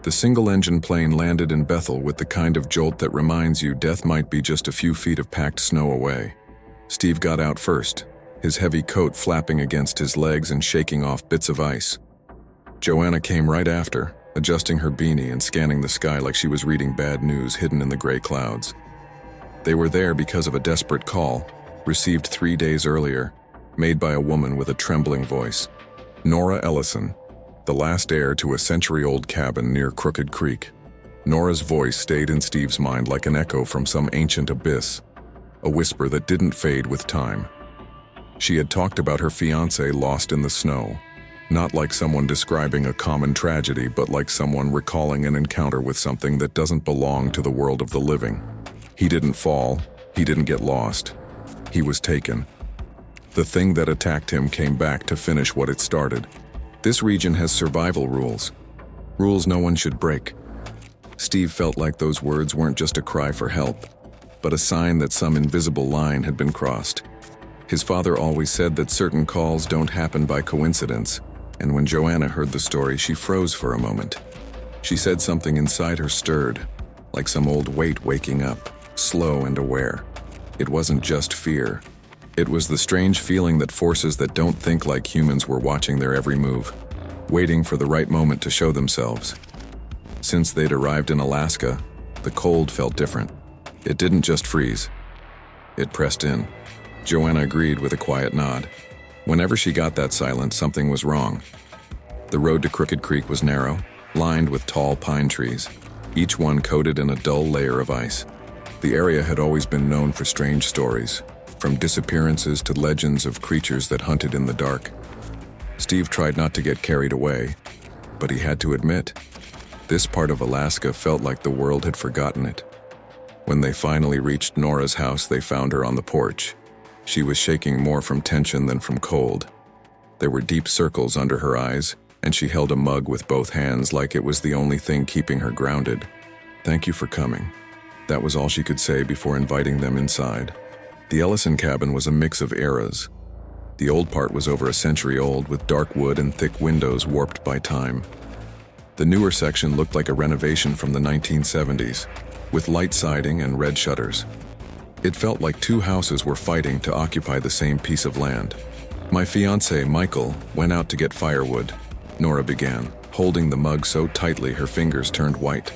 The single-engine plane landed in Bethel with the kind of jolt that reminds you death might be just a few feet of packed snow away. Steve got out first, his heavy coat flapping against his legs and shaking off bits of ice. Joanna came right after, adjusting her beanie and scanning the sky like she was reading bad news hidden in the gray clouds. They were there because of a desperate call, received 3 days earlier, made by a woman with a trembling voice. Nora Ellison, the last heir to a century-old cabin near Crooked Creek. Nora's voice stayed in Steve's mind like an echo from some ancient abyss, a whisper that didn't fade with time. She had talked about her fiancé lost in the snow, not like someone describing a common tragedy, but like someone recalling an encounter with something that doesn't belong to the world of the living. He didn't fall, he didn't get lost. He was taken. The thing that attacked him came back to finish what it started. This region has survival rules. Rules no one should break. Steve felt like those words weren't just a cry for help, but a sign that some invisible line had been crossed. His father always said that certain calls don't happen by coincidence, and when Joanna heard the story, she froze for a moment. She said something inside her stirred, like some old weight waking up, slow and aware. It wasn't just fear. It was the strange feeling that forces that don't think like humans were watching their every move, waiting for the right moment to show themselves. Since they'd arrived in Alaska, the cold felt different. It didn't just freeze. It pressed in. Joanna agreed with a quiet nod. Whenever she got that silence, something was wrong. The road to Crooked Creek was narrow, lined with tall pine trees, each one coated in a dull layer of ice. The area had always been known for strange stories, from disappearances to legends of creatures that hunted in the dark. Steve tried not to get carried away, but he had to admit, this part of Alaska felt like the world had forgotten it. When they finally reached Nora's house, they found her on the porch. She was shaking more from tension than from cold. There were deep circles under her eyes, and she held a mug with both hands like it was the only thing keeping her grounded. "Thank you for coming." That was all she could say before inviting them inside. The Ellison cabin was a mix of eras. The old part was over a century old, with dark wood and thick windows warped by time. The newer section looked like a renovation from the 1970s, with light siding and red shutters. It felt like two houses were fighting to occupy the same piece of land. "My fiancé, Michael, went out to get firewood," Nora began, holding the mug so tightly her fingers turned white.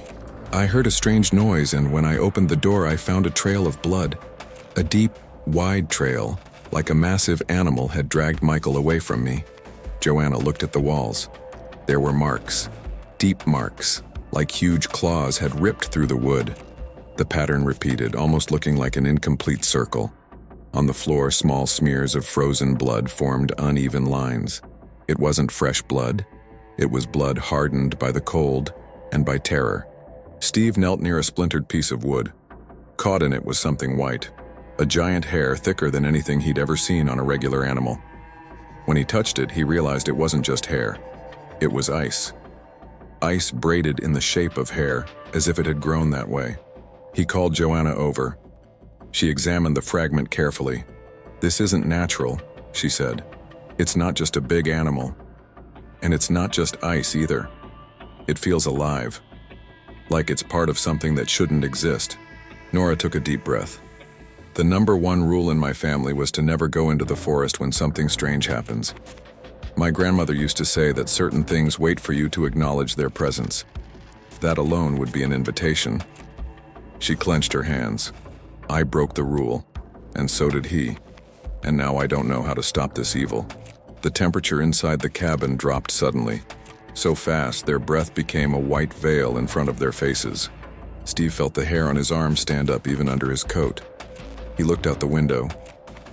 "I heard a strange noise, and when I opened the door, I found a trail of blood. A deep, wide trail, like a massive animal had dragged Michael away from me." Joanna looked at the walls. There were marks, deep marks, like huge claws had ripped through the wood. The pattern repeated, almost looking like an incomplete circle. On the floor, small smears of frozen blood formed uneven lines. It wasn't fresh blood. It was blood hardened by the cold and by terror. Steve knelt near a splintered piece of wood. Caught in it was something white, a giant hair thicker than anything he'd ever seen on a regular animal. When he touched it, he realized it wasn't just hair. It was ice. Ice braided in the shape of hair, as if it had grown that way. He called Joanna over. She examined the fragment carefully. "This isn't natural," she said. "It's not just a big animal. And it's not just ice either. It feels alive. Like it's part of something that shouldn't exist." Nora took a deep breath. "The number one rule in my family was to never go into the forest when something strange happens. My grandmother used to say that certain things wait for you to acknowledge their presence. That alone would be an invitation." She clenched her hands. "I broke the rule, and so did he. And now I don't know how to stop this evil." The temperature inside the cabin dropped suddenly. So fast, their breath became a white veil in front of their faces. Steve felt the hair on his arm stand up even under his coat. He looked out the window.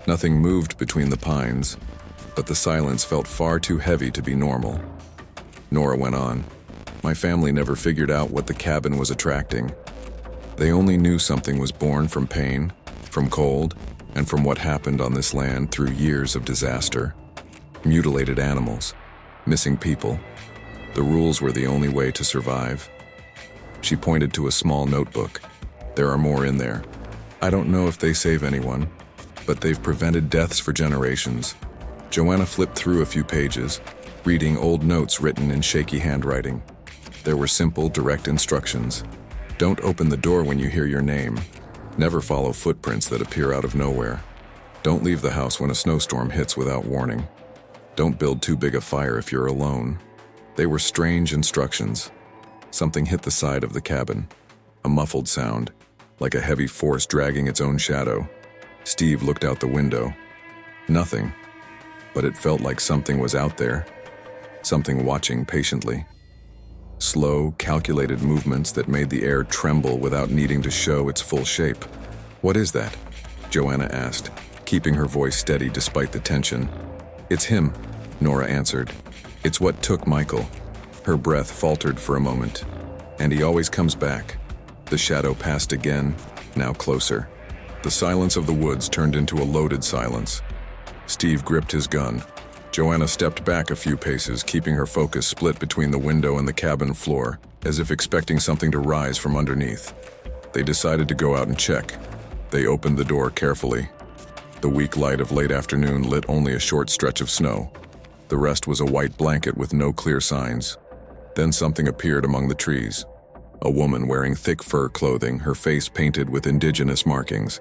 Nothing moved between the pines, but the silence felt far too heavy to be normal. Nora went on. "My family never figured out what the cabin was attracting. They only knew something was born from pain, from cold, and from what happened on this land through years of disaster. Mutilated animals, missing people. The rules were the only way to survive." She pointed to a small notebook. "There are more in there. I don't know if they save anyone, but they've prevented deaths for generations." Joanna flipped through a few pages, reading old notes written in shaky handwriting. There were simple, direct instructions. Don't open the door when you hear your name. Never follow footprints that appear out of nowhere. Don't leave the house when a snowstorm hits without warning. Don't build too big a fire if you're alone. They were strange instructions. Something hit the side of the cabin. A muffled sound, like a heavy force dragging its own shadow. Steve looked out the window. Nothing. But it felt like something was out there. Something watching patiently. Slow, calculated movements that made the air tremble without needing to show its full shape. "What is that?" Joanna asked, keeping her voice steady despite the tension. "It's him," Nora answered. "It's what took Michael." Her breath faltered for a moment. "And he always comes back." The shadow passed again, now closer. The silence of the woods turned into a loaded silence. Steve gripped his gun. Joanna stepped back a few paces, keeping her focus split between the window and the cabin floor, as if expecting something to rise from underneath. They decided to go out and check. They opened the door carefully. The weak light of late afternoon lit only a short stretch of snow. The rest was a white blanket with no clear signs. Then something appeared among the trees. A woman wearing thick fur clothing, her face painted with indigenous markings.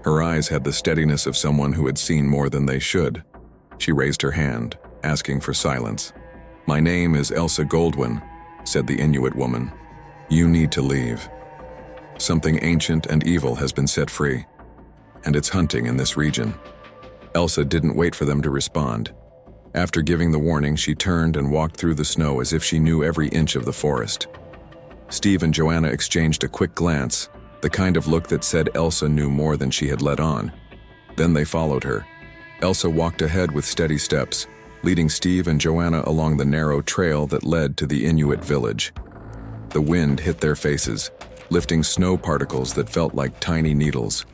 Her eyes had the steadiness of someone who had seen more than they should. She raised her hand, asking for silence. "My name is Elsa Goldwyn," said the Inuit woman. "You need to leave. Something ancient and evil has been set free, and it's hunting in this region." Elsa didn't wait for them to respond. After giving the warning, she turned and walked through the snow as if she knew every inch of the forest. Steve and Joanna exchanged a quick glance, the kind of look that said Elsa knew more than she had let on. Then they followed her. Elsa walked ahead with steady steps, leading Steve and Joanna along the narrow trail that led to the Inuit village. The wind hit their faces, lifting snow particles that felt like tiny needles.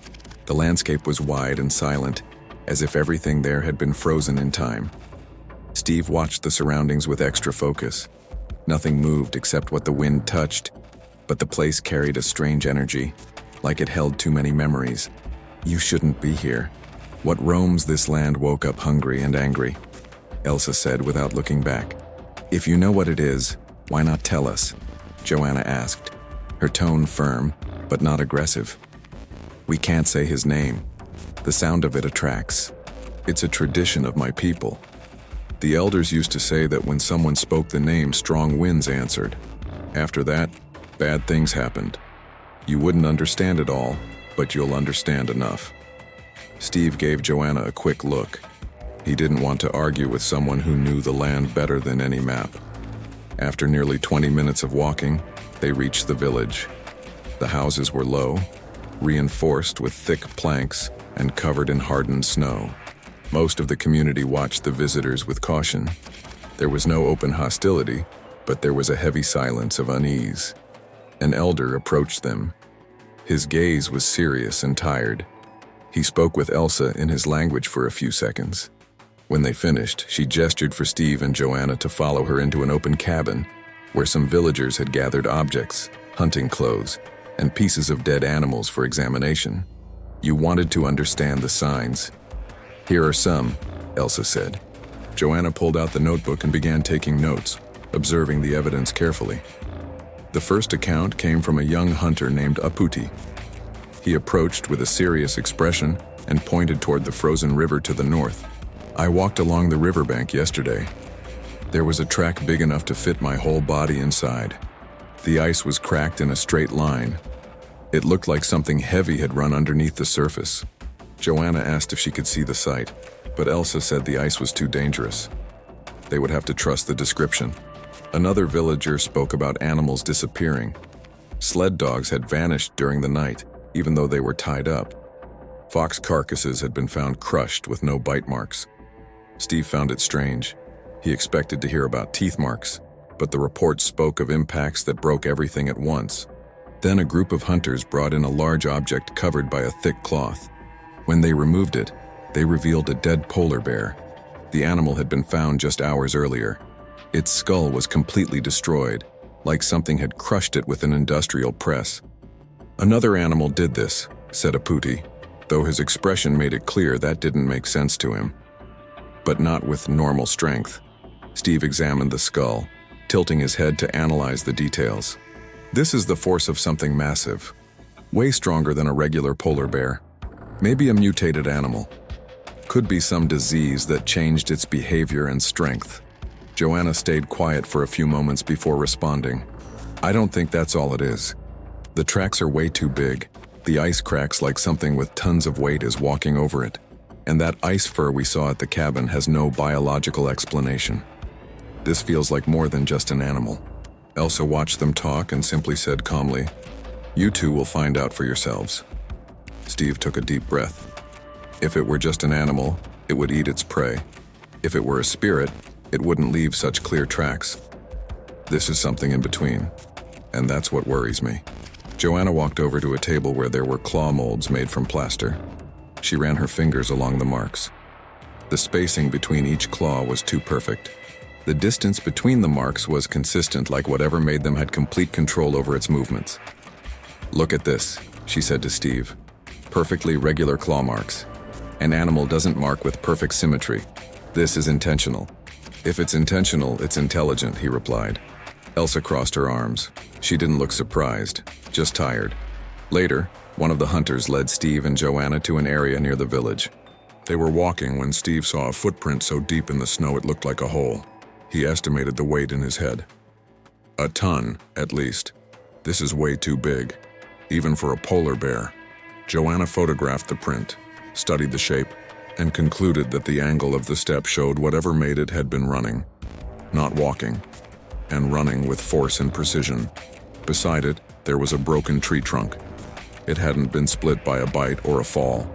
The landscape was wide and silent, as if everything there had been frozen in time. Steve watched the surroundings with extra focus. Nothing moved except what the wind touched, but the place carried a strange energy, like it held too many memories. "You shouldn't be here. What roams this land woke up hungry and angry," Elsa said without looking back. "If you know what it is, why not tell us?" Joanna asked, her tone firm, but not aggressive. "We can't say his name. The sound of it attracts. It's a tradition of my people. The elders used to say that when someone spoke the name, strong winds answered. After that, bad things happened. You wouldn't understand it all, but you'll understand enough." Steve gave Joanna a quick look. He didn't want to argue with someone who knew the land better than any map. After nearly 20 minutes of walking, they reached the village. The houses were low, reinforced with thick planks and covered in hardened snow. Most of the community watched the visitors with caution. There was no open hostility, but there was a heavy silence of unease. An elder approached them. His gaze was serious and tired. He spoke with Elsa in his language for a few seconds. When they finished, she gestured for Steve and Joanna to follow her into an open cabin, where some villagers had gathered objects, hunting clothes, and pieces of dead animals for examination. "You wanted to understand the signs. Here are some," Elsa said. Joanna pulled out the notebook and began taking notes, observing the evidence carefully. The first account came from a young hunter named Aputi. He approached with a serious expression and pointed toward the frozen river to the north. "I walked along the riverbank yesterday. There was a track big enough to fit my whole body inside. The ice was cracked in a straight line. It looked like something heavy had run underneath the surface." Joanna asked if she could see the site, but Elsa said the ice was too dangerous. They would have to trust the description. Another villager spoke about animals disappearing. Sled dogs had vanished during the night, even though they were tied up. Fox carcasses had been found crushed with no bite marks. Steve found it strange. He expected to hear about teeth marks, but the reports spoke of impacts that broke everything at once. Then a group of hunters brought in a large object covered by a thick cloth. When they removed it, they revealed a dead polar bear. The animal had been found just hours earlier. Its skull was completely destroyed, like something had crushed it with an industrial press. "Another animal did this," said Aputi, though his expression made it clear that didn't make sense to him. "But not with normal strength." Steve examined the skull, tilting his head to analyze the details. This is the force of something massive, way stronger than a regular polar bear. Maybe a mutated animal. Could be some disease that changed its behavior and strength. Joanna stayed quiet for a few moments before responding. I don't think that's all it is. The tracks are way too big. The ice cracks like something with tons of weight is walking over it. And that ice fur we saw at the cabin has no biological explanation. This feels like more than just an animal. Elsa watched them talk and simply said calmly, "You two will find out for yourselves." Steve took a deep breath. If it were just an animal, it would eat its prey. If it were a spirit, it wouldn't leave such clear tracks. This is something in between, and that's what worries me. Joanna walked over to a table where there were claw molds made from plaster. She ran her fingers along the marks. The spacing between each claw was too perfect. The distance between the marks was consistent, like whatever made them had complete control over its movements. "Look at this," she said to Steve. "Perfectly regular claw marks. An animal doesn't mark with perfect symmetry. This is intentional." "If it's intentional, it's intelligent," he replied. Elsa crossed her arms. She didn't look surprised, just tired. Later, one of the hunters led Steve and Joanna to an area near the village. They were walking when Steve saw a footprint so deep in the snow it looked like a hole. He estimated the weight in his head. "A ton, at least. This is way too big, even for a polar bear." Joanna photographed the print, studied the shape, and concluded that the angle of the step showed whatever made it had been running, not walking, and running with force and precision. Beside it, there was a broken tree trunk. It hadn't been split by a bite or a fall.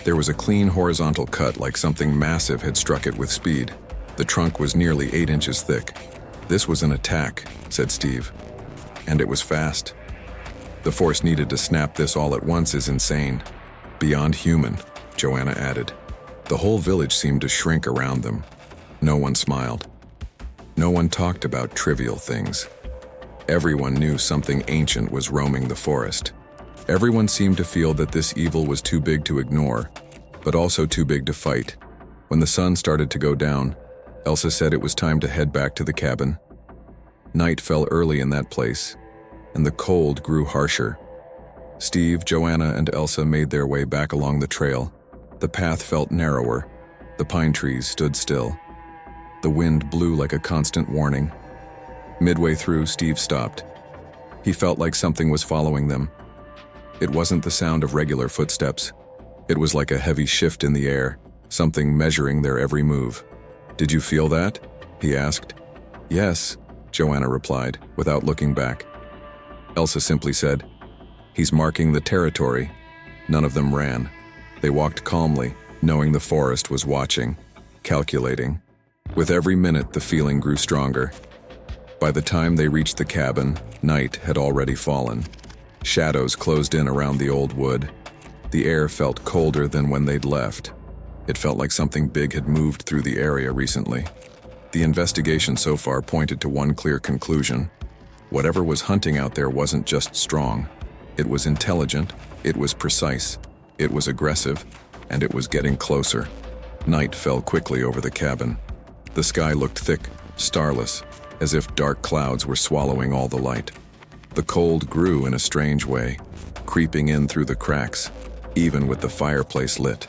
There was a clean horizontal cut like something massive had struck it with speed. The trunk was nearly 8 inches thick. "This was an attack," said Steve. "And it was fast. The force needed to snap this all at once is insane. Beyond human," Joanna added. The whole village seemed to shrink around them. No one smiled. No one talked about trivial things. Everyone knew something ancient was roaming the forest. Everyone seemed to feel that this evil was too big to ignore, but also too big to fight. When the sun started to go down, Elsa said it was time to head back to the cabin. Night fell early in that place, and the cold grew harsher. Steve, Joanna, and Elsa made their way back along the trail. The path felt narrower. The pine trees stood still. The wind blew like a constant warning. Midway through, Steve stopped. He felt like something was following them. It wasn't the sound of regular footsteps. It was like a heavy shift in the air, something measuring their every move. "Did you feel that?" he asked. "Yes," Joanna replied, without looking back. Elsa simply said, "He's marking the territory." None of them ran. They walked calmly, knowing the forest was watching, calculating. With every minute, the feeling grew stronger. By the time they reached the cabin, night had already fallen. Shadows closed in around the old wood. The air felt colder than when they'd left. It felt like something big had moved through the area recently. The investigation so far pointed to one clear conclusion. Whatever was hunting out there wasn't just strong. It was intelligent, it was precise, it was aggressive, and it was getting closer. Night fell quickly over the cabin. The sky looked thick, starless, as if dark clouds were swallowing all the light. The cold grew in a strange way, creeping in through the cracks, even with the fireplace lit.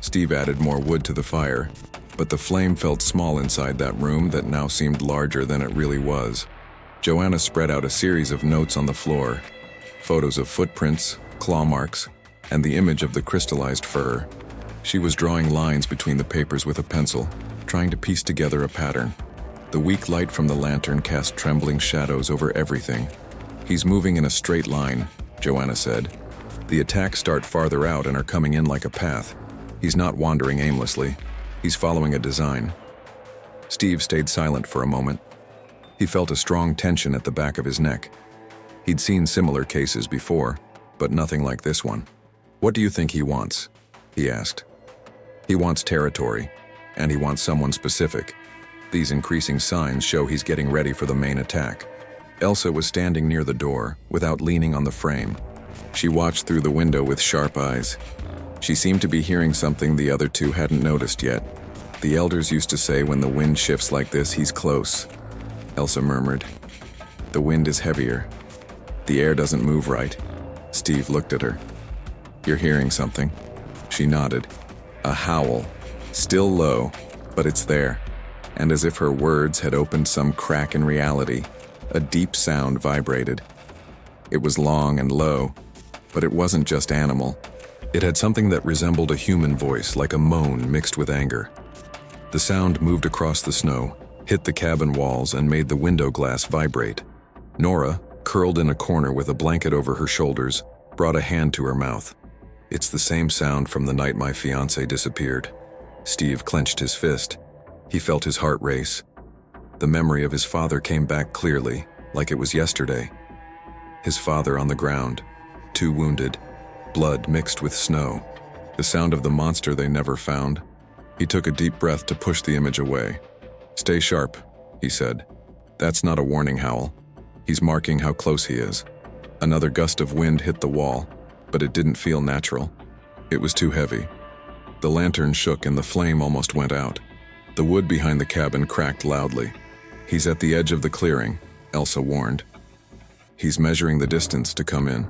Steve added more wood to the fire, but the flame felt small inside that room that now seemed larger than it really was. Joanna spread out a series of notes on the floor, photos of footprints, claw marks, and the image of the crystallized fur. She was drawing lines between the papers with a pencil, trying to piece together a pattern. The weak light from the lantern cast trembling shadows over everything. "He's moving in a straight line," Joanna said. "The attacks start farther out and are coming in like a path. He's not wandering aimlessly. He's following a design." Steve stayed silent for a moment. He felt a strong tension at the back of his neck. He'd seen similar cases before, but nothing like this one. "What do you think he wants?" he asked. "He wants territory, and he wants someone specific. These increasing signs show he's getting ready for the main attack." Elsa was standing near the door, without leaning on the frame. She watched through the window with sharp eyes. She seemed to be hearing something the other two hadn't noticed yet. The elders used to say when the wind shifts like this, he's close. Elsa murmured. The wind is heavier. The air doesn't move right. Steve looked at her. You're hearing something? She nodded. A howl. Still low, but it's there. And as if her words had opened some crack in reality, a deep sound vibrated. It was long and low, but it wasn't just animal. It had something that resembled a human voice, like a moan mixed with anger. The sound moved across the snow, hit the cabin walls, and made the window glass vibrate. Nora, curled in a corner with a blanket over her shoulders, brought a hand to her mouth. It's the same sound from the night my fiancé disappeared. Steve clenched his fist. He felt his heart race. The memory of his father came back clearly, like it was yesterday. His father on the ground, 2 wounded, blood mixed with snow. The sound of the monster they never found. He took a deep breath to push the image away. Stay sharp, he said. That's not a warning howl. He's marking how close he is. Another gust of wind hit the wall, but it didn't feel natural. It was too heavy. The lantern shook and the flame almost went out. The wood behind the cabin cracked loudly. He's at the edge of the clearing, Elsa warned. He's measuring the distance to come in.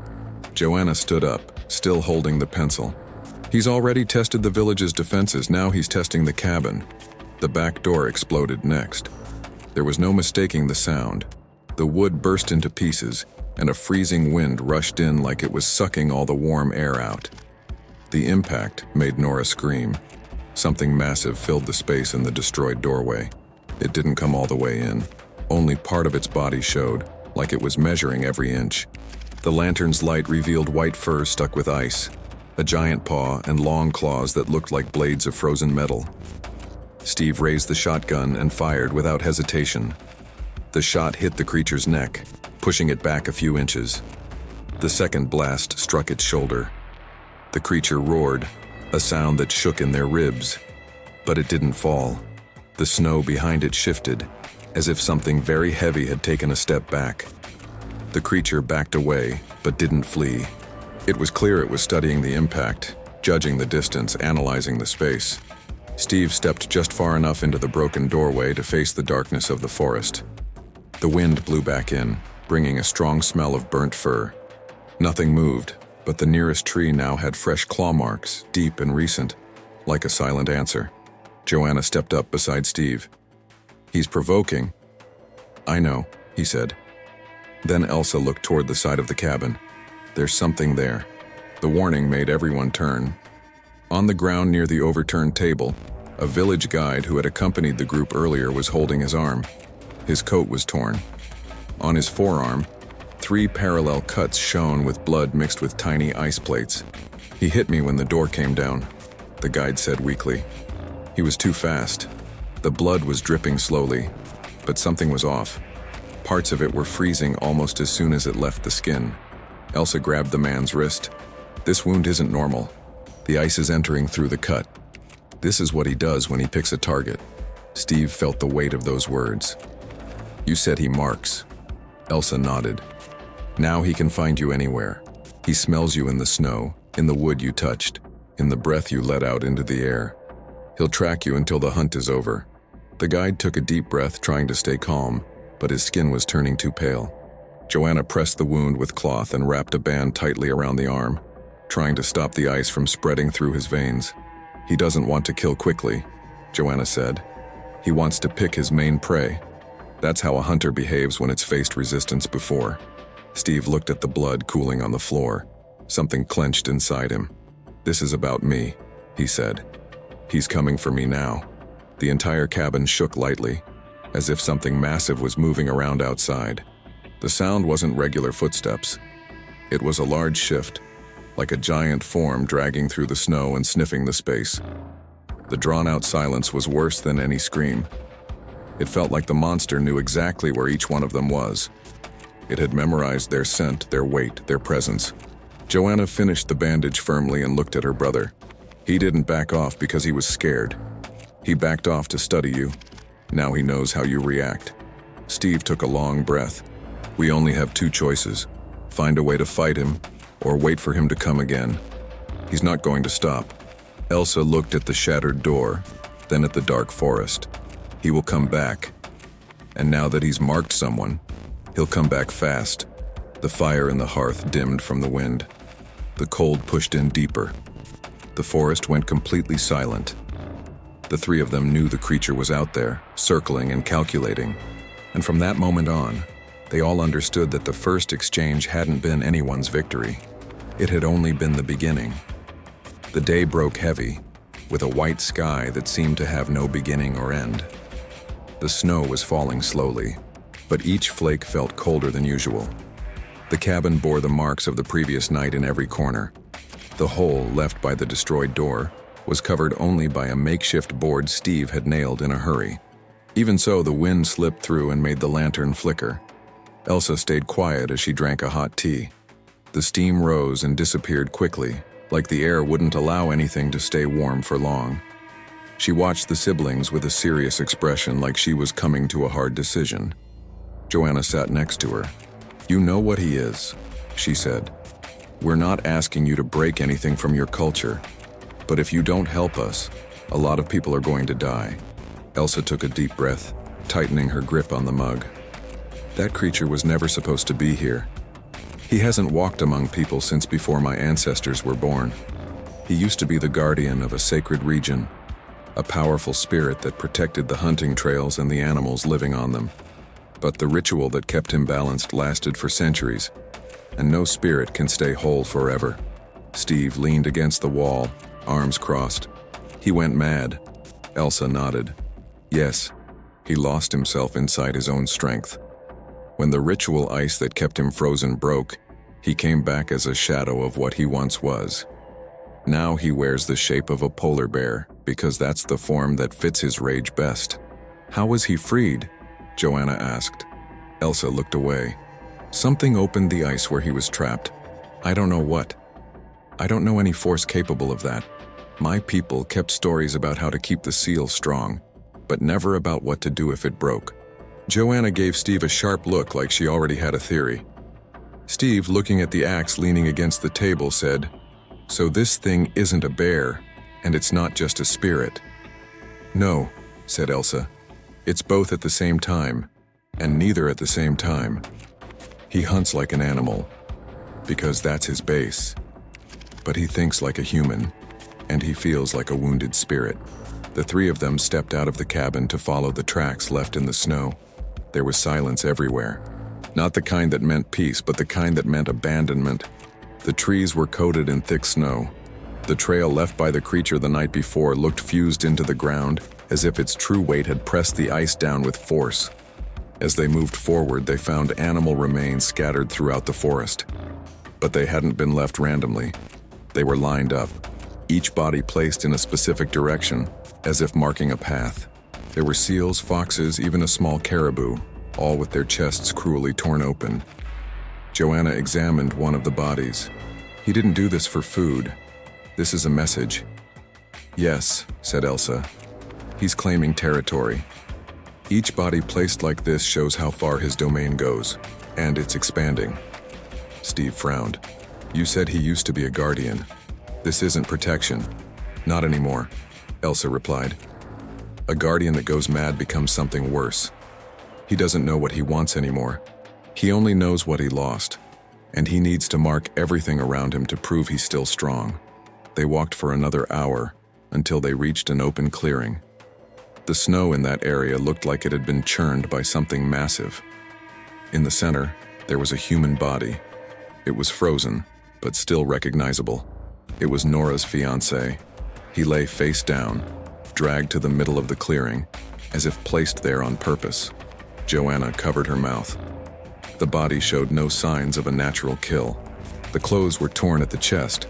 Joanna stood up, still holding the pencil. He's already tested the village's defenses, now he's testing the cabin. The back door exploded next. There was no mistaking the sound. The wood burst into pieces, and a freezing wind rushed in like it was sucking all the warm air out. The impact made Nora scream. Something massive filled the space in the destroyed doorway. It didn't come all the way in. Only part of its body showed, like it was measuring every inch. The lantern's light revealed white fur stuck with ice, a giant paw and long claws that looked like blades of frozen metal. Steve raised the shotgun and fired without hesitation. The shot hit the creature's neck, pushing it back a few inches. The second blast struck its shoulder. The creature roared, a sound that shook in their ribs. But it didn't fall. The snow behind it shifted, as if something very heavy had taken a step back. The creature backed away, but didn't flee. It was clear it was studying the impact, judging the distance, analyzing the space. Steve stepped just far enough into the broken doorway to face the darkness of the forest. The wind blew back in, bringing a strong smell of burnt fur. Nothing moved, but the nearest tree now had fresh claw marks, deep and recent, like a silent answer. Joanna stepped up beside Steve. He's provoking. I know, he said. Then Elsa looked toward the side of the cabin. There's something there. The warning made everyone turn. On the ground near the overturned table, a village guide who had accompanied the group earlier was holding his arm. His coat was torn. On his forearm, 3 parallel cuts shone with blood mixed with tiny ice plates. He hit me when the door came down, the guide said weakly. He was too fast. The blood was dripping slowly, but something was off. Parts of it were freezing almost as soon as it left the skin. Elsa grabbed the man's wrist. This wound isn't normal. The ice is entering through the cut. This is what he does when he picks a target. Steve felt the weight of those words. You said he marks. Elsa nodded. Now he can find you anywhere. He smells you in the snow, in the wood you touched, in the breath you let out into the air. He'll track you until the hunt is over. The guide took a deep breath, trying to stay calm, but his skin was turning too pale. Joanna pressed the wound with cloth and wrapped a band tightly around the arm, trying to stop the ice from spreading through his veins. He doesn't want to kill quickly, Joanna said. He wants to pick his main prey. That's how a hunter behaves when it's faced resistance before. Steve looked at the blood cooling on the floor. Something clenched inside him. This is about me, he said. He's coming for me now. The entire cabin shook lightly, as if something massive was moving around outside. The sound wasn't regular footsteps. It was a large shift, like a giant form dragging through the snow and sniffing the space. The drawn-out silence was worse than any scream. It felt like the monster knew exactly where each one of them was. It had memorized their scent, their weight, their presence. Joanna finished the bandage firmly and looked at her brother. He didn't back off because he was scared. He backed off to study you. Now he knows how you react. Steve took a long breath. We only have 2 choices. Find a way to fight him, or wait for him to come again. He's not going to stop. Elsa looked at the shattered door, then at the dark forest. He will come back. And now that he's marked someone, he'll come back fast. The fire in the hearth dimmed from the wind. The cold pushed in deeper. The forest went completely silent. The three of them knew the creature was out there, circling and calculating. And from that moment on, they all understood that the first exchange hadn't been anyone's victory. It had only been the beginning. The day broke heavy, with a white sky that seemed to have no beginning or end. The snow was falling slowly, but each flake felt colder than usual. The cabin bore the marks of the previous night in every corner. The hole left by the destroyed door was covered only by a makeshift board Steve had nailed in a hurry. Even so, the wind slipped through and made the lantern flicker. Elsa stayed quiet as she drank a hot tea. The steam rose and disappeared quickly, like the air wouldn't allow anything to stay warm for long. She watched the siblings with a serious expression, like she was coming to a hard decision. Joanna sat next to her. "You know what he is," she said. "We're not asking you to break anything from your culture, but if you don't help us, a lot of people are going to die." Elsa took a deep breath, tightening her grip on the mug. "That creature was never supposed to be here. He hasn't walked among people since before my ancestors were born. He used to be the guardian of a sacred region, a powerful spirit that protected the hunting trails and the animals living on them. But the ritual that kept him balanced lasted for centuries, and no spirit can stay whole forever." Steve leaned against the wall, arms crossed. "He went mad." Elsa nodded. "Yes, he lost himself inside his own strength. When the ritual ice that kept him frozen broke, he came back as a shadow of what he once was. Now he wears the shape of a polar bear, because that's the form that fits his rage best." "How was he freed?" Joanna asked. Elsa looked away. "Something opened the ice where he was trapped. I don't know what. I don't know any force capable of that. My people kept stories about how to keep the seal strong, but never about what to do if it broke." Joanna gave Steve a sharp look, like she already had a theory. Steve, looking at the axe leaning against the table, said, "So this thing isn't a bear, and it's not just a spirit." "No," said Elsa. "It's both at the same time, and neither at the same time. He hunts like an animal, because that's his base. But he thinks like a human, and he feels like a wounded spirit." The three of them stepped out of the cabin to follow the tracks left in the snow. There was silence everywhere. Not the kind that meant peace, but the kind that meant abandonment. The trees were coated in thick snow. The trail left by the creature the night before looked fused into the ground, as if its true weight had pressed the ice down with force. As they moved forward, they found animal remains scattered throughout the forest. But they hadn't been left randomly. They were lined up, each body placed in a specific direction, as if marking a path. There were seals, foxes, even a small caribou, all with their chests cruelly torn open. Joanna examined one of the bodies. "He didn't do this for food. This is a message." "Yes," said Elsa. "He's claiming territory. Each body placed like this shows how far his domain goes, and it's expanding." Steve frowned. "You said he used to be a guardian. This isn't protection." "Not anymore," Elsa replied. "A guardian that goes mad becomes something worse. He doesn't know what he wants anymore. He only knows what he lost, and he needs to mark everything around him to prove he's still strong." They walked for another hour, until they reached an open clearing. The snow in that area looked like it had been churned by something massive. In the center, there was a human body. It was frozen, but still recognizable. It was Nora's fiancé. He lay face down, dragged to the middle of the clearing, as if placed there on purpose. Joanna covered her mouth. The body showed no signs of a natural kill. The clothes were torn at the chest.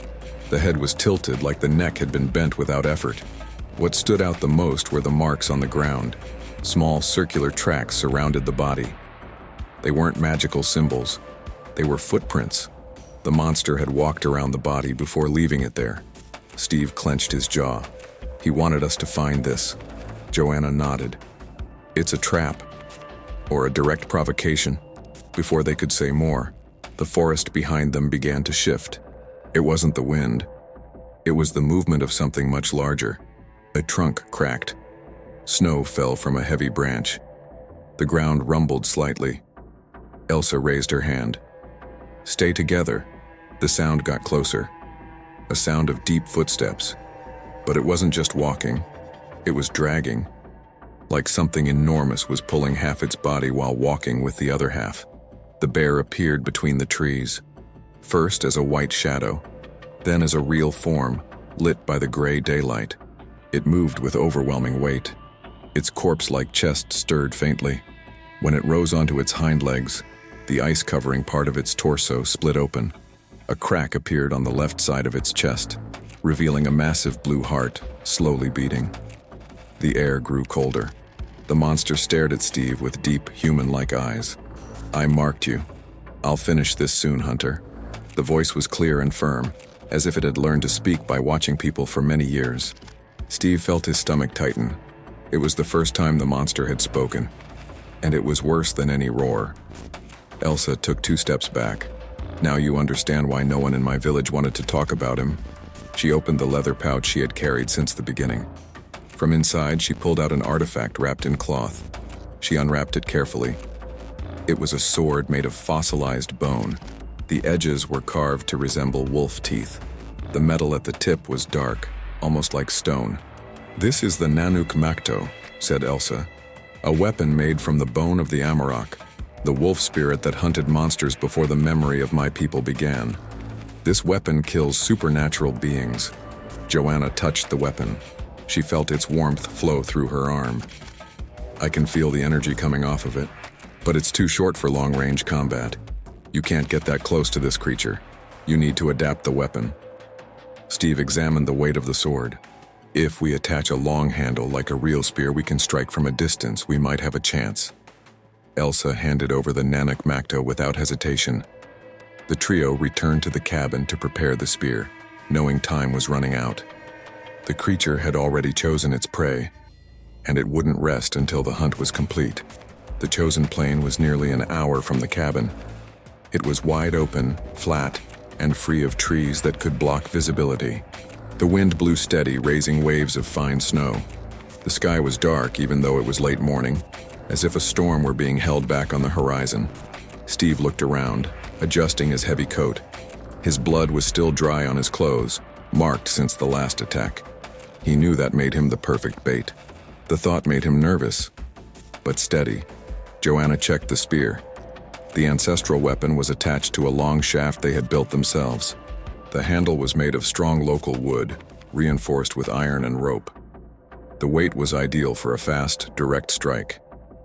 The head was tilted like the neck had been bent without effort. What stood out the most were the marks on the ground. Small circular tracks surrounded the body. They weren't magical symbols. They were footprints. The monster had walked around the body before leaving it there. Steve clenched his jaw. "He wanted us to find this." Joanna nodded. "It's a trap, or a direct provocation." Before they could say more, the forest behind them began to shift. It wasn't the wind. It was the movement of something much larger. A trunk cracked. Snow fell from a heavy branch. The ground rumbled slightly. Elsa raised her hand. "Stay together." The sound got closer. A sound of deep footsteps. But it wasn't just walking. It was dragging. Like something enormous was pulling half its body while walking with the other half. The bear appeared between the trees. First as a white shadow, then as a real form, lit by the gray daylight. It moved with overwhelming weight. Its corpse-like chest stirred faintly. When it rose onto its hind legs, the ice-covering part of its torso split open. A crack appeared on the left side of its chest, revealing a massive blue heart, slowly beating. The air grew colder. The monster stared at Steve with deep, human-like eyes. "I marked you. I'll finish this soon, Hunter." The voice was clear and firm, as if it had learned to speak by watching people for many years. Steve felt his stomach tighten. It was the first time the monster had spoken, and it was worse than any roar. Elsa took 2 steps back. "Now you understand why no one in my village wanted to talk about him." She opened the leather pouch she had carried since the beginning. From inside, she pulled out an artifact wrapped in cloth. She unwrapped it carefully. It was a sword made of fossilized bone. The edges were carved to resemble wolf teeth. The metal at the tip was dark, almost like stone. "This is the Nanook Makto," said Elsa. "A weapon made from the bone of the Amarok, the wolf spirit that hunted monsters before the memory of my people began. This weapon kills supernatural beings." Joanna touched the weapon. She felt its warmth flow through her arm. "I can feel the energy coming off of it, but it's too short for long-range combat. You can't get that close to this creature. You need to adapt the weapon." Steve examined the weight of the sword. "If we attach a long handle like a real spear we can strike from a distance, we might have a chance." Elsa handed over the Nanook Makto without hesitation. The trio returned to the cabin to prepare the spear, knowing time was running out. The creature had already chosen its prey, and it wouldn't rest until the hunt was complete. The chosen plain was nearly an hour from the cabin. It was wide open, flat, and free of trees that could block visibility. The wind blew steady, raising waves of fine snow. The sky was dark even though it was late morning, as if a storm were being held back on the horizon. Steve looked around, adjusting his heavy coat. His blood was still dry on his clothes, marked since the last attack. He knew that made him the perfect bait. The thought made him nervous, but steady. Joanna checked the spear. The ancestral weapon was attached to a long shaft they had built themselves. The handle was made of strong local wood, reinforced with iron and rope. The weight was ideal for a fast, direct strike.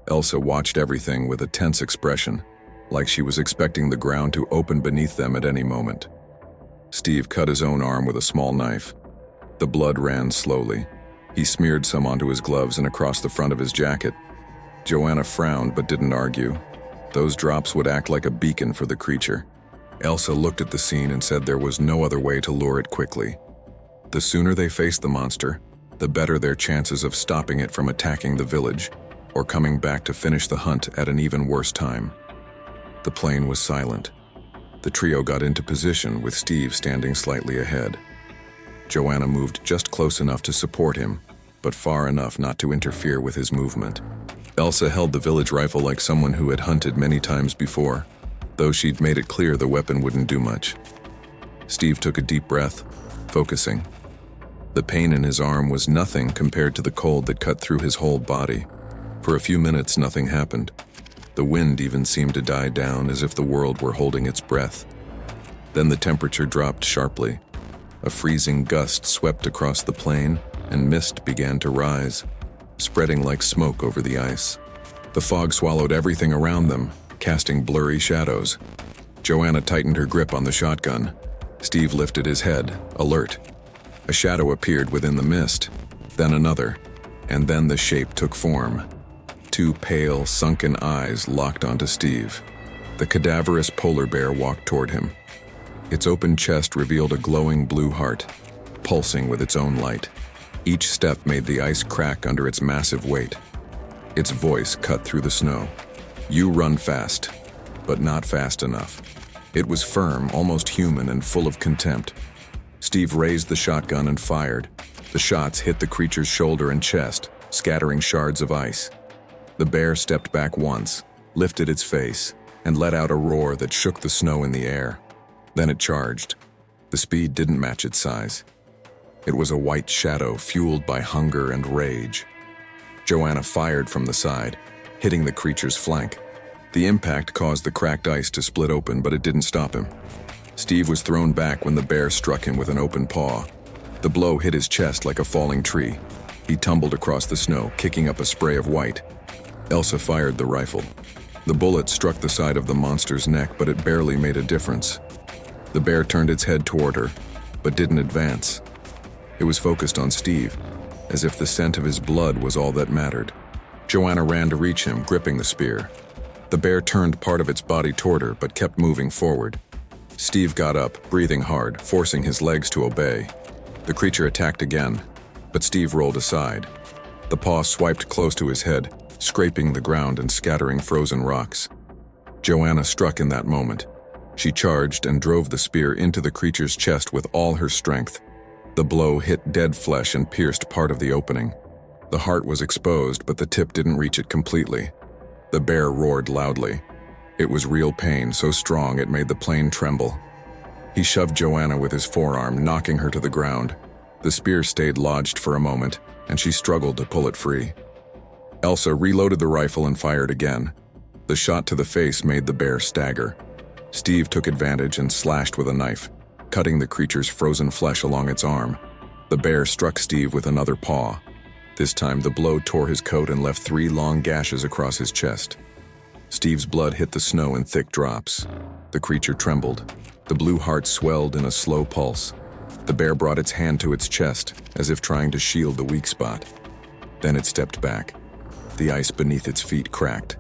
Elsa watched everything with a tense expression, like she was expecting the ground to open beneath them at any moment. Steve cut his own arm with a small knife. The blood ran slowly. He smeared some onto his gloves and across the front of his jacket. Joanna frowned but didn't argue. Those drops would act like a beacon for the creature. Elsa looked at the scene and said there was no other way to lure it quickly. The sooner they faced the monster, the better their chances of stopping it from attacking the village, or coming back to finish the hunt at an even worse time. The plain was silent. The trio got into position with Steve standing slightly ahead. Joanna moved just close enough to support him, but far enough not to interfere with his movement. Elsa held the village rifle like someone who had hunted many times before, though she'd made it clear the weapon wouldn't do much. Steve took a deep breath, focusing. The pain in his arm was nothing compared to the cold that cut through his whole body. For a few minutes, nothing happened. The wind even seemed to die down as if the world were holding its breath. Then the temperature dropped sharply. A freezing gust swept across the plain, and mist began to rise, spreading like smoke over the ice. The fog swallowed everything around them, casting blurry shadows. Joanna tightened her grip on the shotgun. Steve lifted his head, alert. A shadow appeared within the mist, then another, and then the shape took form. 2 pale, sunken eyes locked onto Steve. The cadaverous polar bear walked toward him. Its open chest revealed a glowing blue heart, pulsing with its own light. Each step made the ice crack under its massive weight. Its voice cut through the snow. "You run fast, but not fast enough." It was firm, almost human, and full of contempt. Steve raised the shotgun and fired. The shots hit the creature's shoulder and chest, scattering shards of ice. The bear stepped back once, lifted its face, and let out a roar that shook the snow in the air. Then it charged. The speed didn't match its size. It was a white shadow fueled by hunger and rage. Joanna fired from the side, hitting the creature's flank. The impact caused the cracked ice to split open, but it didn't stop him. Steve was thrown back when the bear struck him with an open paw. The blow hit his chest like a falling tree. He tumbled across the snow, kicking up a spray of white. Elsa fired the rifle. The bullet struck the side of the monster's neck, but it barely made a difference. The bear turned its head toward her, but didn't advance. It was focused on Steve, as if the scent of his blood was all that mattered. Joanna ran to reach him, gripping the spear. The bear turned part of its body toward her, but kept moving forward. Steve got up, breathing hard, forcing his legs to obey. The creature attacked again, but Steve rolled aside. The paw swiped close to his head, scraping the ground and scattering frozen rocks. Joanna struck in that moment. She charged and drove the spear into the creature's chest with all her strength. The blow hit dead flesh and pierced part of the opening. The heart was exposed, but the tip didn't reach it completely. The bear roared loudly. It was real pain, so strong it made the plane tremble. He shoved Joanna with his forearm, knocking her to the ground. The spear stayed lodged for a moment, and she struggled to pull it free. Elsa reloaded the rifle and fired again. The shot to the face made the bear stagger. Steve took advantage and slashed with a knife, cutting the creature's frozen flesh along its arm. The bear struck Steve with another paw. This time the blow tore his coat and left 3 long gashes across his chest. Steve's blood hit the snow in thick drops. The creature trembled. The blue heart swelled in a slow pulse. The bear brought its hand to its chest, as if trying to shield the weak spot. Then it stepped back. The ice beneath its feet cracked.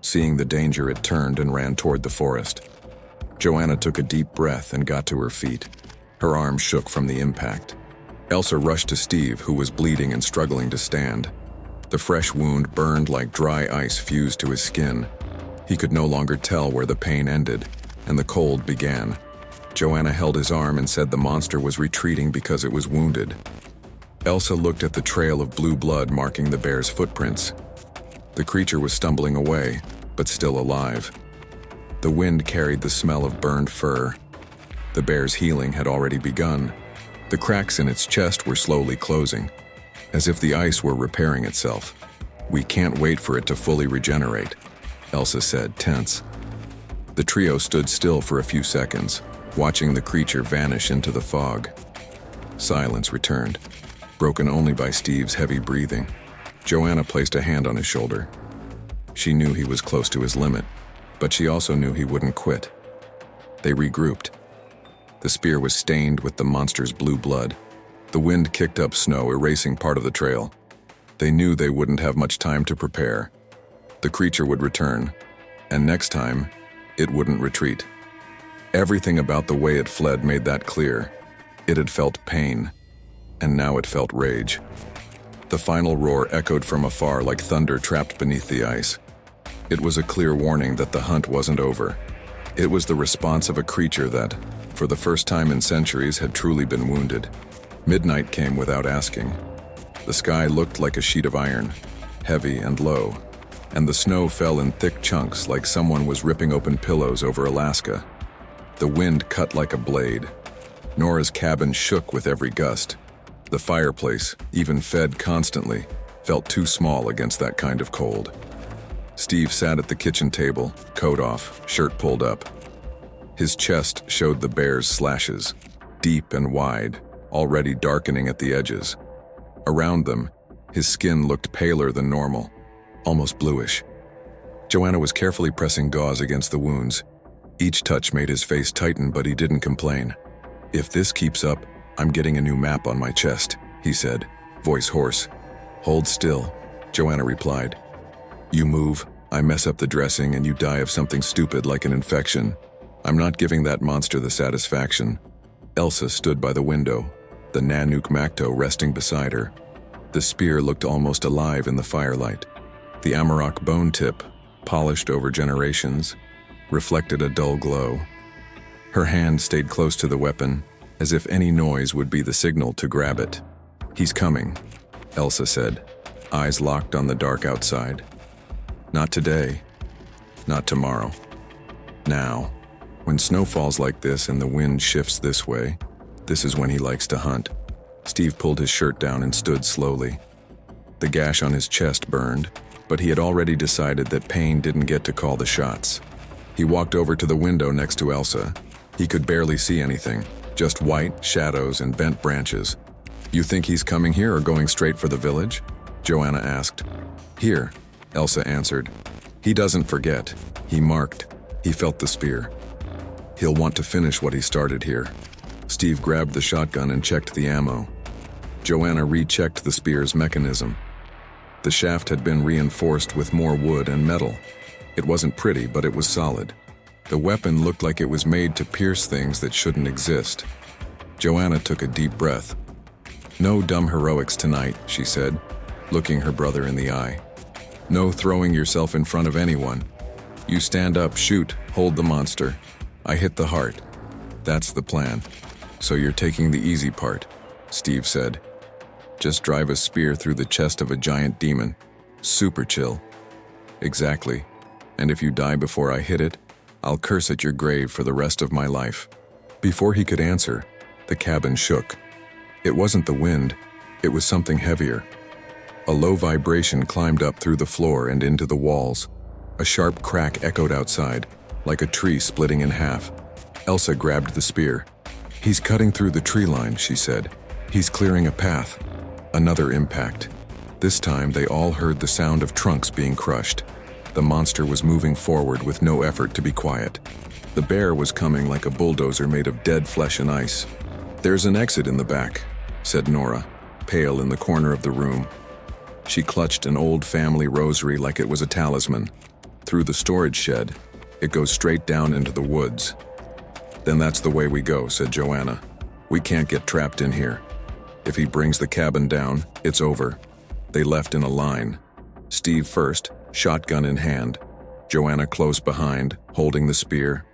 Seeing the danger, it turned and ran toward the forest. Joanna took a deep breath and got to her feet. Her arms shook from the impact. Elsa rushed to Steve, who was bleeding and struggling to stand. The fresh wound burned like dry ice fused to his skin. He could no longer tell where the pain ended, and the cold began. Joanna held his arm and said the monster was retreating because it was wounded. Elsa looked at the trail of blue blood marking the bear's footprints. The creature was stumbling away, but still alive. The wind carried the smell of burned fur. The bear's healing had already begun. The cracks in its chest were slowly closing, as if the ice were repairing itself. "We can't wait for it to fully regenerate," Elsa said, tense. The trio stood still for a few seconds, watching the creature vanish into the fog. Silence returned, broken only by Steve's heavy breathing. Joanna placed a hand on his shoulder. She knew he was close to his limit, but she also knew he wouldn't quit. They regrouped. The spear was stained with the monster's blue blood. The wind kicked up snow, erasing part of the trail. They knew they wouldn't have much time to prepare. The creature would return, and next time, it wouldn't retreat. Everything about the way it fled made that clear. It had felt pain, and now it felt rage. The final roar echoed from afar like thunder trapped beneath the ice. It was a clear warning that the hunt wasn't over. It was the response of a creature that, for the first time in centuries, had truly been wounded. Midnight came without asking. The sky looked like a sheet of iron, heavy and low, and the snow fell in thick chunks like someone was ripping open pillows over Alaska. The wind cut like a blade. Nora's cabin shook with every gust. The fireplace, even fed constantly, felt too small against that kind of cold. Steve sat at the kitchen table, coat off, shirt pulled up. His chest showed the bear's slashes, deep and wide, already darkening at the edges. Around them, his skin looked paler than normal, almost bluish. Joanna was carefully pressing gauze against the wounds. Each touch made his face tighten, but he didn't complain. "If this keeps up, I'm getting a new map on my chest," he said, voice hoarse. "Hold still," Joanna replied. "You move, I mess up the dressing, and you die of something stupid like an infection. I'm not giving that monster the satisfaction." Elsa stood by the window, the Nanook Macto resting beside her. The spear looked almost alive in the firelight. The Amarok bone tip, polished over generations, reflected a dull glow. Her hand stayed close to the weapon, as if any noise would be the signal to grab it. "He's coming," Elsa said, eyes locked on the dark outside. Not today. Not tomorrow. Now. When snow falls like this and the wind shifts this way, this is when he likes to hunt. Steve pulled his shirt down and stood slowly. The gash on his chest burned, but he had already decided that pain didn't get to call the shots. He walked over to the window next to Elsa. He could barely see anything, just white shadows and bent branches. "You think he's coming here or going straight for the village?" Joanna asked. "Here," Elsa answered. "He doesn't forget. He marked. He felt the spear. He'll want to finish what he started here." Steve grabbed the shotgun and checked the ammo. Joanna rechecked the spear's mechanism. The shaft had been reinforced with more wood and metal. It wasn't pretty, but it was solid. The weapon looked like it was made to pierce things that shouldn't exist. Joanna took a deep breath. "No dumb heroics tonight," she said, looking her brother in the eye. "No throwing yourself in front of anyone. You stand up, shoot, hold the monster. I hit the heart. That's the plan. So you're taking the easy part," Steve said. "Just drive a spear through the chest of a giant demon. Super chill." "Exactly. And if you die before I hit it, I'll curse at your grave for the rest of my life." Before he could answer, the cabin shook. It wasn't the wind, it was something heavier. A low vibration climbed up through the floor and into the walls. A sharp crack echoed outside, like a tree splitting in half. Elsa grabbed the spear. "He's cutting through the tree line," she said. "He's clearing a path." Another impact. This time they all heard the sound of trunks being crushed. The monster was moving forward with no effort to be quiet. The bear was coming like a bulldozer made of dead flesh and ice. "There's an exit in the back," said Nora, pale in the corner of the room. She clutched an old family rosary like it was a talisman. "Through the storage shed. It goes straight down into the woods." "Then that's the way we go," said Joanna. "We can't get trapped in here. If he brings the cabin down, it's over." They left in a line. Steve first, shotgun in hand. Joanna close behind, holding the spear.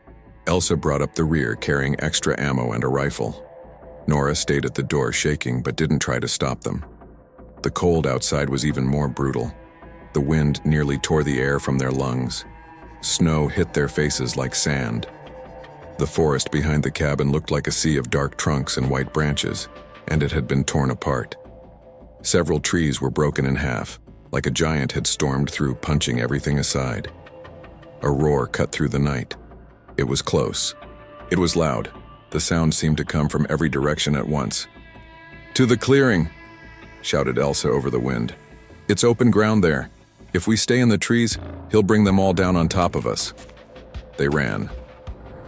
Elsa brought up the rear, carrying extra ammo and a rifle. Nora stayed at the door shaking but didn't try to stop them. The cold outside was even more brutal. The wind nearly tore the air from their lungs. Snow hit their faces like sand. The forest behind the cabin looked like a sea of dark trunks and white branches, and it had been torn apart. Several trees were broken in half, like a giant had stormed through, punching everything aside. A roar cut through the night. It was close. It was loud. The sound seemed to come from every direction at once. "To the clearing!" shouted Elsa over the wind. "It's open ground there. If we stay in the trees, he'll bring them all down on top of us." They ran.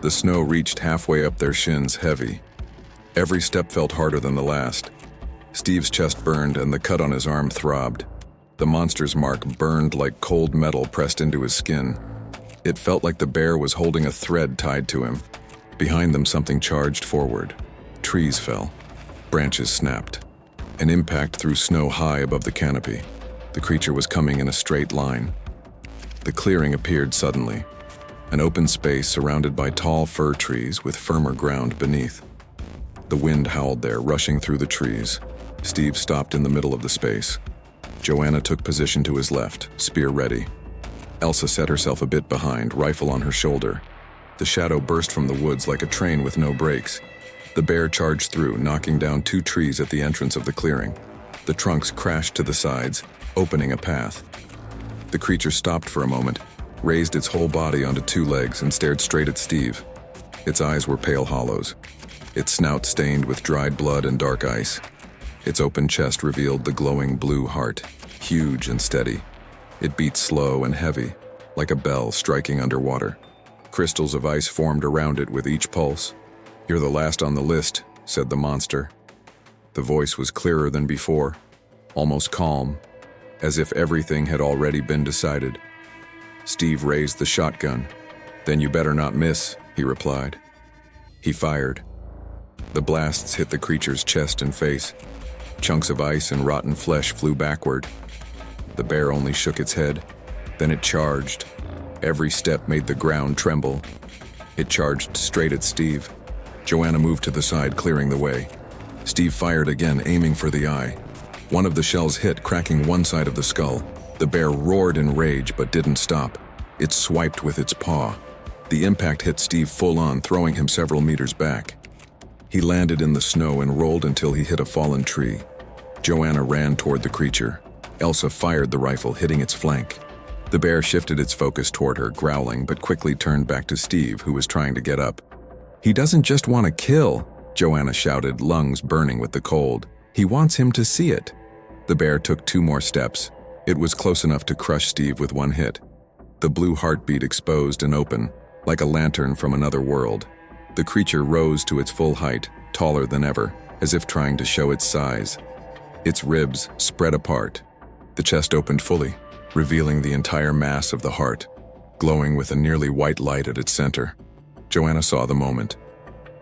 The snow reached halfway up their shins, heavy. Every step felt harder than the last. Steve's chest burned and the cut on his arm throbbed. The monster's mark burned like cold metal pressed into his skin. It felt like the bear was holding a thread tied to him. Behind them, something charged forward. Trees fell. Branches snapped. An impact threw snow high above the canopy. The creature was coming in a straight line. The clearing appeared suddenly. An open space surrounded by tall fir trees with firmer ground beneath. The wind howled there, rushing through the trees. Steve stopped in the middle of the space. Joanna took position to his left, spear ready. Elsa set herself a bit behind, rifle on her shoulder. The shadow burst from the woods like a train with no brakes. The bear charged through, knocking down 2 trees at the entrance of the clearing. The trunks crashed to the sides, opening a path. The creature stopped for a moment, raised its whole body onto 2 legs and stared straight at Steve. Its eyes were pale hollows. Its snout stained with dried blood and dark ice. Its open chest revealed the glowing blue heart, huge and steady. It beat slow and heavy, like a bell striking underwater. Crystals of ice formed around it with each pulse. "You're the last on the list," said the monster. The voice was clearer than before, almost calm, as if everything had already been decided. Steve raised the shotgun. "Then you better not miss," he replied. He fired. The blasts hit the creature's chest and face. Chunks of ice and rotten flesh flew backward. The bear only shook its head. Then it charged. Every step made the ground tremble. It charged straight at Steve. Joanna moved to the side, clearing the way. Steve fired again, aiming for the eye. One of the shells hit, cracking one side of the skull. The bear roared in rage but didn't stop. It swiped with its paw. The impact hit Steve full on, throwing him several meters back. He landed in the snow and rolled until he hit a fallen tree. Joanna ran toward the creature. Elsa fired the rifle, hitting its flank. The bear shifted its focus toward her, growling, but quickly turned back to Steve, who was trying to get up. "He doesn't just want to kill," Joanna shouted, lungs burning with the cold. "He wants him to see it." The bear took 2 more steps. It was close enough to crush Steve with one hit. The blue heartbeat exposed and open, like a lantern from another world. The creature rose to its full height, taller than ever, as if trying to show its size. Its ribs spread apart. The chest opened fully, revealing the entire mass of the heart, glowing with a nearly white light at its center. Joanna saw the moment.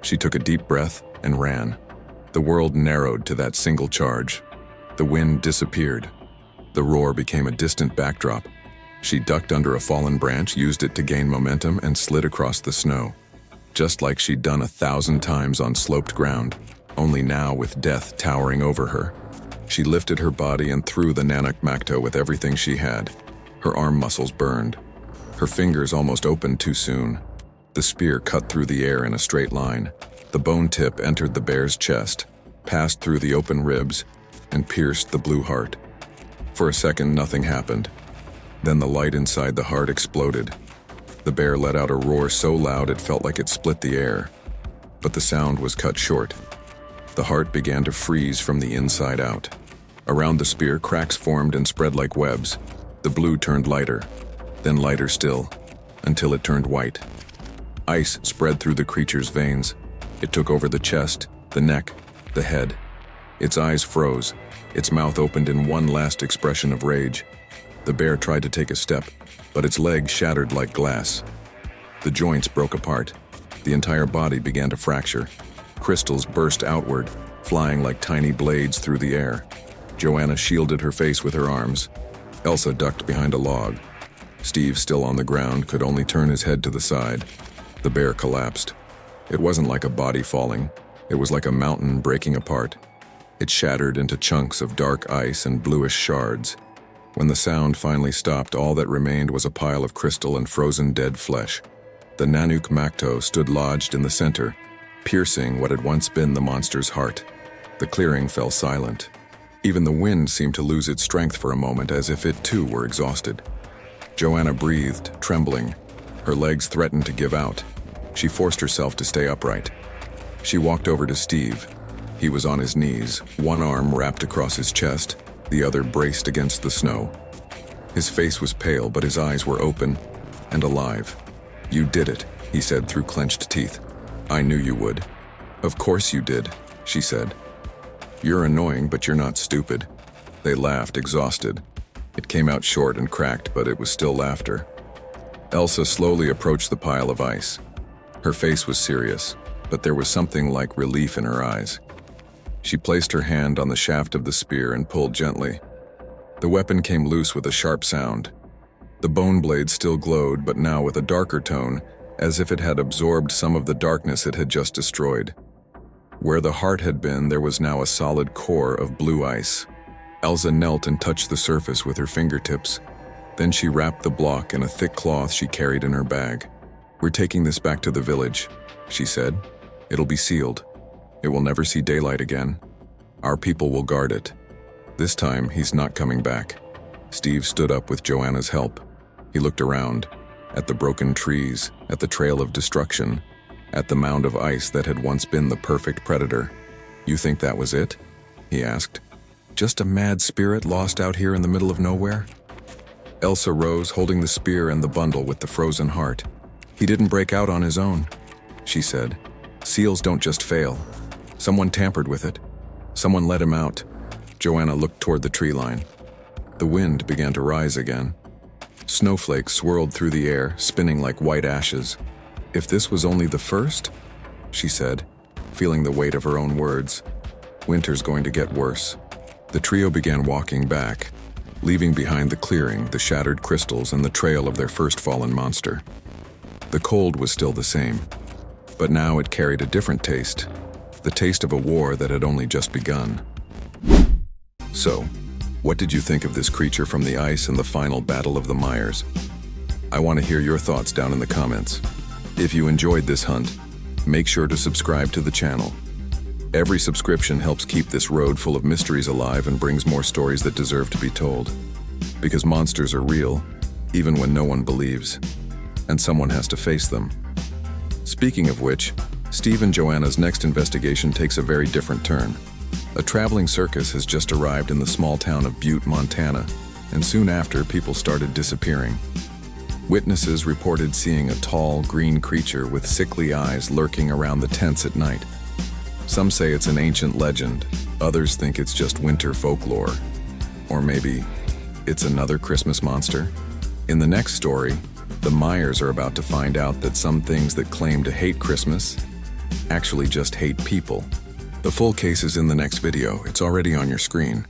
She took a deep breath and ran. The world narrowed to that single charge. The wind disappeared. The roar became a distant backdrop. She ducked under a fallen branch, used it to gain momentum, and slid across the snow. Just like she'd done 1,000 times on sloped ground, only now with death towering over her. She lifted her body and threw the Nanak Makto with everything she had. Her arm muscles burned. Her fingers almost opened too soon. The spear cut through the air in a straight line. The bone tip entered the bear's chest, passed through the open ribs, and pierced the blue heart. For a second, nothing happened. Then the light inside the heart exploded. The bear let out a roar so loud it felt like it split the air. But the sound was cut short. The heart began to freeze from the inside out. Around the spear, cracks formed and spread like webs. The blue turned lighter, then lighter still, until it turned white. Ice spread through the creature's veins. It took over the chest, the neck, the head. Its eyes froze. Its mouth opened in one last expression of rage. The bear tried to take a step, but its legs shattered like glass. The joints broke apart. The entire body began to fracture. Crystals burst outward, flying like tiny blades through the air. Joanna shielded her face with her arms. Elsa ducked behind a log. Steve, still on the ground, could only turn his head to the side. The bear collapsed. It wasn't like a body falling. It was like a mountain breaking apart. It shattered into chunks of dark ice and bluish shards. When the sound finally stopped, all that remained was a pile of crystal and frozen dead flesh. The Nanak Makto stood lodged in the center, piercing what had once been the monster's heart. The clearing fell silent. Even the wind seemed to lose its strength for a moment, as if it too were exhausted. Joanna breathed, trembling. Her legs threatened to give out. She forced herself to stay upright. She walked over to Steve. He was on his knees, one arm wrapped across his chest, the other braced against the snow. His face was pale, but his eyes were open and alive. "You did it," he said through clenched teeth. "I knew you would." "Of course you did," she said. "You're annoying, but you're not stupid." They laughed, exhausted. It came out short and cracked, but it was still laughter. Elsa slowly approached the pile of ice. Her face was serious, but there was something like relief in her eyes. She placed her hand on the shaft of the spear and pulled gently. The weapon came loose with a sharp sound. The bone blade still glowed, but now with a darker tone, as if it had absorbed some of the darkness it had just destroyed. Where the heart had been, there was now a solid core of blue ice. Elsa knelt and touched the surface with her fingertips. Then she wrapped the block in a thick cloth she carried in her bag. "We're taking this back to the village," she said. "It'll be sealed. It will never see daylight again. Our people will guard it. This time, he's not coming back." Steve stood up with Joanna's help. He looked around, at the broken trees, at the trail of destruction, at the mound of ice that had once been the perfect predator. "You think that was it?" he asked. "Just a mad spirit lost out here in the middle of nowhere?" Elsa rose, holding the spear and the bundle with the frozen heart. "He didn't break out on his own," she said. "Seals don't just fail. Someone tampered with it. Someone let him out." Joanna looked toward the tree line. The wind began to rise again. Snowflakes swirled through the air, spinning like white ashes. "If this was only the first," she said, feeling the weight of her own words. "Winter's going to get worse." The trio began walking back, leaving behind the clearing, the shattered crystals, and the trail of their first fallen monster. The cold was still the same, but now it carried a different taste, the taste of a war that had only just begun. So, What did you think of this creature from the ice and the final battle of the Myers? I want to hear your thoughts down in the comments. If you enjoyed this hunt, make sure to subscribe to the channel. Every subscription helps keep this road full of mysteries alive and brings more stories that deserve to be told. Because monsters are real, even when no one believes, and someone has to face them. Speaking of which, Steve and Joanna's next investigation takes a very different turn. A traveling circus has just arrived in the small town of Butte, Montana, and soon after, people started disappearing. Witnesses reported seeing a tall, green creature with sickly eyes lurking around the tents at night. Some say it's an ancient legend, others think it's just winter folklore. Or maybe it's another Christmas monster? In the next story, the Myers are about to find out that some things that claim to hate Christmas actually just hate people. The full case is in the next video. It's already on your screen.